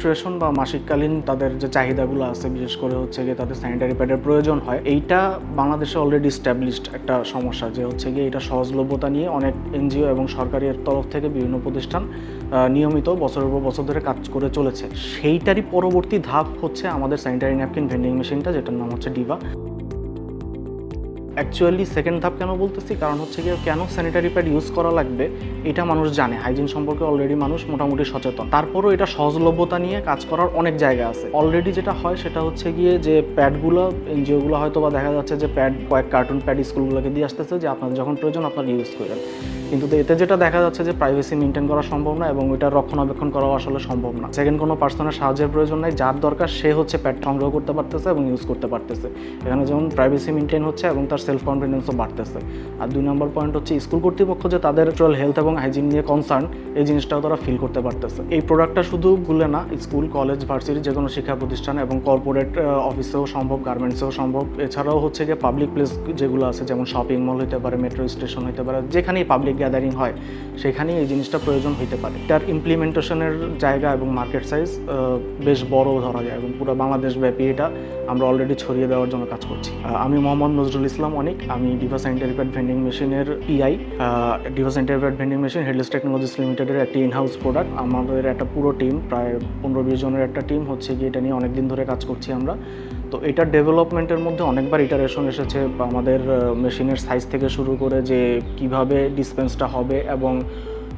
Menstruation বা মাসিককালীন তাদের যে চাহিদাগুলো আছে, বিশেষ করে হচ্ছে গিয়ে তাদের স্যানিটারি প্যাডের প্রয়োজন হয়, এইটা বাংলাদেশে অলরেডি স্ট্যাবলিশড একটা সমস্যা, যে হচ্ছে গিয়ে এটা সহজলভ্যতা নিয়ে অনেক এনজিও এবং সরকারের তরফ থেকে বিভিন্ন প্রতিষ্ঠান নিয়মিত বছরের পর বছর ধরে কাজ করে চলেছে। সেইটারই পরবর্তী ধাপ হচ্ছে আমাদের স্যানিটারি ন্যাপকিন ভেন্ডিং মেশিনটা, যেটার নাম হচ্ছে ডিভা। অ্যাকচুয়ালি সেকেন্ড ধাপ কেন বলতেছি, কারণ হচ্ছে গিয়ে কেন স্যানিটারি প্যাড ইউজ করা লাগবে এটা মানুষ জানে, হাইজিন সম্পর্কে অলরেডি মানুষ মোটামুটি সচেতন। তারপরও এটা সহজলভ্যতা নিয়ে কাজ করার অনেক জায়গা আছে। অলরেডি যেটা হয় সেটা হচ্ছে গিয়ে যে প্যাডগুলো এনজিওগুলো হয়তো বা দেখা যাচ্ছে যে প্যাড কয়েক কার্টুন প্যাড স্কুলগুলোকে দিয়ে আসতেছে যে আপনার যখন প্রয়োজন আপনার ইউজ করেন, কিন্তু এতে যেটা দেখা যাচ্ছে যে প্রাইভেসি মেনটেন করা সম্ভব না এবং এটা রক্ষণাবেক্ষণ করাও আসলে সম্ভব না। সেকেন্ড কোনো পার্সনের সাহায্যের প্রয়োজন নাই, যার দরকার সে হচ্ছে প্যাড সংগ্রহ করতে পারতেছে এবং ইউজ করতে পারতেছে। এখানে যেমন প্রাইভেসি মেনটেন হচ্ছে এবং তার সেলফ কনফিডেন্সও বাড়তেছে। আর 2 নম্বর পয়েন্ট হচ্ছে স্কুল কর্তৃপক্ষ যে তাদের ন্যাচারাল হেলথ এবং হাইজিন নিয়ে কনসার্ন, এই জিনিসটাও তারা ফিল করতে পারতেছে। এই প্রোডাক্টটা শুধু গুলে না, স্কুল, কলেজ, ভার্সিটি, যে কোনো শিক্ষা প্রতিষ্ঠান এবং কর্পোরেট অফিসেও সম্ভব, গার্মেন্টসেও সম্ভব। এছাড়াও হচ্ছে গিয়ে পাবলিক প্লেস যেগুলো আছে, যেমন শপিং মল হতে পারে, মেট্রো স্টেশন হতে পারে, যেখানেই পাবলিক গ্যাদারিং হয় সেখানেই এই জিনিসটা প্রয়োজন হতে পারে। এটার ইমপ্লিমেন্টেশনের জায়গা এবং মার্কেট সাইজ বেশ বড় ধরা যায় এবং পুরো বাংলাদেশ ব্যাপী এটা আমরা অলরেডি ছড়িয়ে দেওয়ার জন্য কাজ করছি। আমি মোহাম্মদ নজরুল ইসলাম অনিক, আমি ডিভা স্যানিটারি প্যাড ভেন্ডিং মেশিনের PI. Diva sanitary pad vending machine headless technologies লিমিটেডের একটি ইনহাউস প্রোডাক্ট। আমাদের একটা পুরো টিম, প্রায় 15-20 জনের একটা টিম হচ্ছে গিয়ে এটা নিয়ে অনেকদিন ধরে কাজ করছি আমরা। তো এটার ডেভেলপমেন্টের মধ্যে অনেকবার ইটারেশন এসেছে, আমাদের মেশিনের সাইজ থেকে শুরু করে যে কিভাবে ডিসপেন্সটা হবে এবং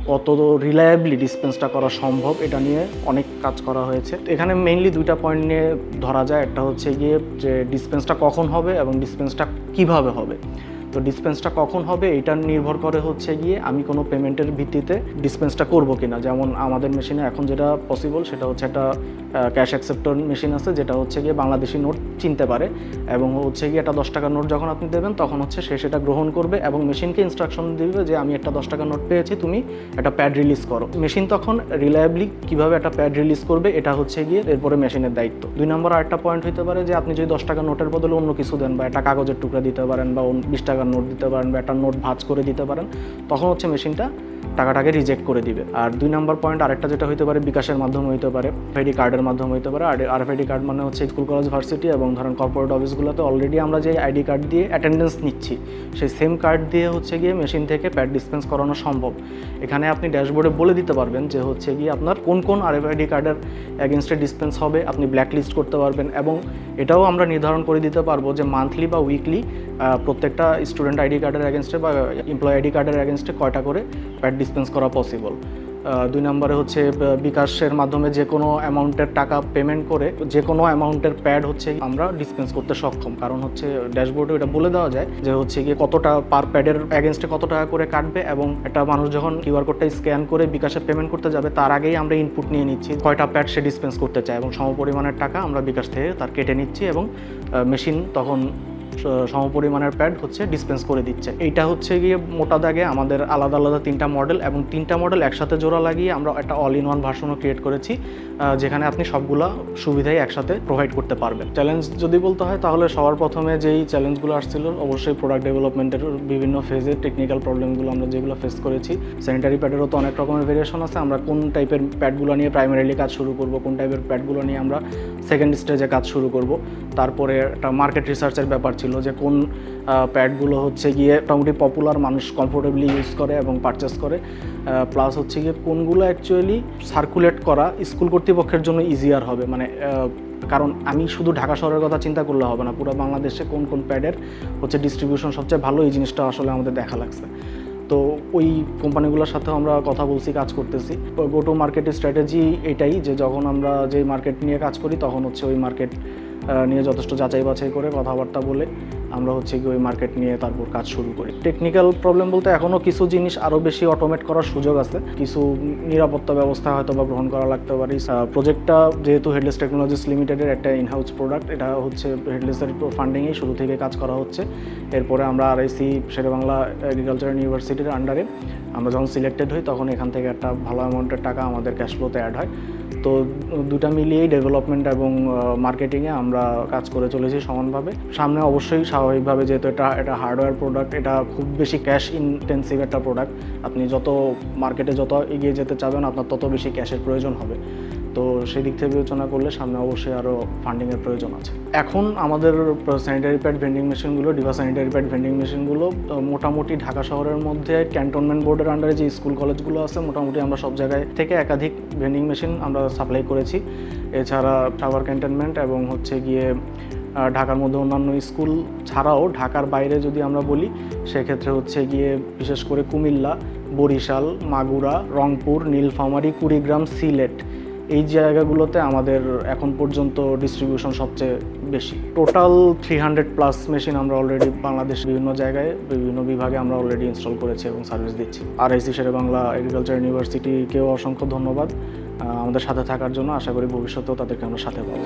কত রিলায়েবলি ডিসপেন্সটা করা সম্ভব, এটা নিয়ে অনেক কাজ করা হয়েছে। এখানে মেইনলি 2টা পয়েন্ট নিয়ে ধরা যায়। একটা হচ্ছে গিয়ে যে ডিসপেন্সটা কখন হবে এবং ডিসপেন্সটা কিভাবে হবে। তো ডিসপেন্সটা কখন হবে এটা নির্ভর করে হচ্ছে গিয়ে আমি কোনো পেমেন্টের ভিত্তিতে ডিসপেন্সটা করব কিনা। যেমন আমাদের মেশিনে এখন যেটা পসিবল সেটা হচ্ছে একটা ক্যাশ অ্যাকসেপ্টর মেশিন আছে, যেটা হচ্ছে গিয়ে বাংলাদেশি নোট চিনতে পারে এবং হচ্ছে গিয়ে একটা 10 টাকার নোট যখন আপনি দেবেন তখন হচ্ছে সে সেটা গ্রহণ করবে এবং মেশিনকে ইনস্ট্রাকশন দিবে যে আমি একটা 10 টাকার নোট পেয়েছি, তুমি একটা প্যাড রিলিজ করো। মেশিন তখন রিলায়েবলি কীভাবে একটা প্যাড রিলিজ করবে এটা হচ্ছে গিয়ে এরপরে মেশিনের দায়িত্ব। 2 নম্বর আরেকটা পয়েন্ট হতে পারে যে আপনি যদি 10 টাকার নোটের বদলে অন্য কিছু দেন, বা একটা কাগজের টুকরা দিতে পারেন, বা 20 টাকার নোট দিতে পারেন, বা একটা নোট ভাঁজ করে দিতে পারেন, তখন হচ্ছে মেশিনটা টাকাটাকে রিজেক্ট করে দিবে। আর 2 নম্বর পয়েন্ট আরেকটা যেটা হতে পারে বিকাশের মাধ্যমে হতে পারে, আরএফআইডি কার্ডের মাধ্যমে হতে পারে। আরএফআইডি কার্ড মানে হচ্ছে স্কুল, কলেজ, ভার্সিটি এবং ধরেন কর্পোরেট অফিসগুলোতে অলরেডি আমরা যে আইডি কার্ড দিয়ে অ্যাটেন্ডেন্স নিচ্ছি, সেই সেম কার্ড দিয়ে হচ্ছে গিয়ে মেশিন থেকে প্যাড ডিসপেন্স করানো সম্ভব। এখানে আপনি ড্যাশবোর্ডে বলে দিতে পারবেন যে হচ্ছে গিয়ে আপনার কোন কোন আরএফআইডি কার্ডের এগেনস্টে ডিসপেন্স হবে, আপনি ব্ল্যাক লিস্ট করতে পারবেন এবং এটাও আমরা নির্ধারণ করে দিতে পারবো যে মান্থলি বা উইকলি প্রত্যেকটা স্টুডেন্ট আইডি কার্ডের এগেনস্টে বা এমপ্লয় আইডি কার্ডের এগেনস্টে কয়টা করে প্যাড ডিসপেন্স করা পসিবল। 2 নম্বরে হচ্ছে বিকাশের মাধ্যমে যে কোনো অ্যামাউন্টের টাকা পেমেন্ট করে যে কোনো অ্যামাউন্টের প্যাড হচ্ছে আমরা ডিসপেন্স করতে সক্ষম, কারণ হচ্ছে ড্যাশবোর্ডে এটা বলে দেওয়া যায় যে হচ্ছে গিয়ে কতটা পার প্যাডের এগেনস্টে কত টাকা করে কাটবে এবং একটা মানুষ যখন কিউআর কোডটা স্ক্যান করে বিকাশে পেমেন্ট করতে যাবে তার আগেই আমরা ইনপুট নিয়ে নিচ্ছি কয়টা প্যাড সে ডিসপেন্স করতে চায় এবং সমপরিমাণের টাকা আমরা বিকাশ থেকে তার কেটে নিচ্ছি এবং মেশিন তখন সমপরিমাণের প্যাড হচ্ছে ডিসপেন্স করে দিচ্ছে। এইটা হচ্ছে গিয়ে মোটা দাগে আমাদের আলাদা আলাদা 3টা মডেল এবং 3টা মডেল একসাথে জোড়া লাগিয়ে আমরা একটা অল ইন ওয়ান ভার্সনও ক্রিয়েট করেছি, যেখানে আপনি সবগুলা সুবিধাই একসাথে প্রোভাইড করতে পারবেন। চ্যালেঞ্জ যদি বলতে হয় তাহলে সবার প্রথমে যেই চ্যালেঞ্জগুলো আসছিল অবশ্যই প্রোডাক্ট ডেভেলপমেন্টের বিভিন্ন ফেজে টেকনিক্যাল প্রবলেমগুলো আমরা যেগুলো ফেস করেছি। স্যানিটারি প্যাডেরও তো অনেক রকমের ভেরিয়েশন আছে, আমরা কোন টাইপের প্যাডগুলো নিয়ে প্রাইমারিলি কাজ শুরু করব, কোন টাইপের প্যাডগুলো নিয়ে আমরা সেকেন্ড স্টেজে কাজ শুরু করব। তারপরে একটা মার্কেট রিসার্চের ব্যাপার ছিল যে কোন প্যাডগুলো হচ্ছে গিয়ে মোটামুটি পপুলার, মানুষ কমফোর্টেবলি ইউজ করে এবং পারচেস করে, প্লাস হচ্ছে গিয়ে কোনগুলো অ্যাকচুয়ালি সার্কুলেট করা স্কুল কর্তৃপক্ষের জন্য ইজিয়ার হবে। মানে কারণ আমি শুধু ঢাকা শহরের কথা চিন্তা করলে হবে না, পুরো বাংলাদেশে কোন কোন প্যাডের হচ্ছে ডিস্ট্রিবিউশন সবচেয়ে ভালো, এই জিনিসটা আসলে আমাদের দেখা লাগছে। তো ওই কোম্পানিগুলোর সাথেও আমরা কথা বলছি, কাজ করতেছি। গো টু মার্কেটের স্ট্র্যাটেজি এটাই যে যখন আমরা যেই মার্কেট নিয়ে কাজ করি তখন হচ্ছে ওই মার্কেট নিয়ে যথেষ্ট যাচাই বাছাই করে কথাবার্তা বলে আমরা হচ্ছে কি ওই মার্কেট নিয়ে তারপর কাজ শুরু করি। টেকনিক্যাল প্রবলেম বলতে এখনও কিছু জিনিস আরও বেশি অটোমেট করার সুযোগ আছে, কিছু নিরাপত্তা ব্যবস্থা হয়তো বা গ্রহণ করা লাগতে পারে। প্রজেক্টটা যেহেতু হেডলেস টেকনোলজিস লিমিটেডের একটা ইনহাউস প্রোডাক্ট, এটা হচ্ছে হেডলেসের ফান্ডিংয়েই শুরু থেকে কাজ করা হচ্ছে। এরপরে আমরা আরআইসি শেরেবাংলা এগ্রিকালচার ইউনিভার্সিটির আন্ডারে আমরা যখন সিলেক্টেড হই তখন এখান থেকে একটা ভালো অ্যামাউন্টের টাকা আমাদের ক্যাশ ফ্লোতে অ্যাড হয়। তো দুটা মিলিয়েই ডেভেলপমেন্ট এবং মার্কেটিংয়ে আমরা কাজ করে চলেছি সমানভাবে। সামনে অবশ্যই স্বাভাবিকভাবে, যেহেতু এটা হার্ডওয়্যার প্রোডাক্ট, এটা খুব বেশি ক্যাশ ইনটেন্সিভ একটা প্রোডাক্ট, আপনি যত মার্কেটে যত এগিয়ে যেতে চাবেন আপনার তত বেশি ক্যাশের প্রয়োজন হবে। তো সেই দিক থেকে বিবেচনা করলে সামনে অবশ্যই আরও ফান্ডিংয়ের প্রয়োজন আছে। এখন আমাদের স্যানিটারি প্যাড ভেন্ডিং মেশিনগুলো, ডিভা স্যানিটারি প্যাড ভেন্ডিং মেশিনগুলো মোটামুটি ঢাকা শহরের মধ্যে ক্যান্টনমেন্ট বোর্ডের আন্ডারে যে স্কুল কলেজগুলো আছে মোটামুটি আমরা সব জায়গায় থেকে একাধিক ভেন্ডিং মেশিন আমরা সাপ্লাই করেছি। এছাড়া টাওয়ার ক্যান্টনমেন্ট এবং হচ্ছে গিয়ে ঢাকার মধ্যে অন্যান্য স্কুল ছাড়াও ঢাকার বাইরে যদি আমরা বলি সেক্ষেত্রে হচ্ছে গিয়ে বিশেষ করে কুমিল্লা, বরিশাল, মাগুরা, রংপুর, নীলফামারী, কুড়িগ্রাম, সিলেট এই জায়গাগুলোতে আমাদের এখন পর্যন্ত ডিস্ট্রিবিউশন সবচেয়ে বেশি। টোটাল 300+ মেশিন আমরা অলরেডি বাংলাদেশ বিভিন্ন জায়গায় বিভিন্ন বিভাগে আমরা অলরেডি ইনস্টল করেছি এবং সার্ভিস দিচ্ছি। RIC শেরেবাংলা এগ্রিকালচার ইউনিভার্সিটিকেও অসংখ্য ধন্যবাদ আমাদের সাথে থাকার জন্য। আশা করি ভবিষ্যতেও তাদেরকে আমরা সাথে পাবো।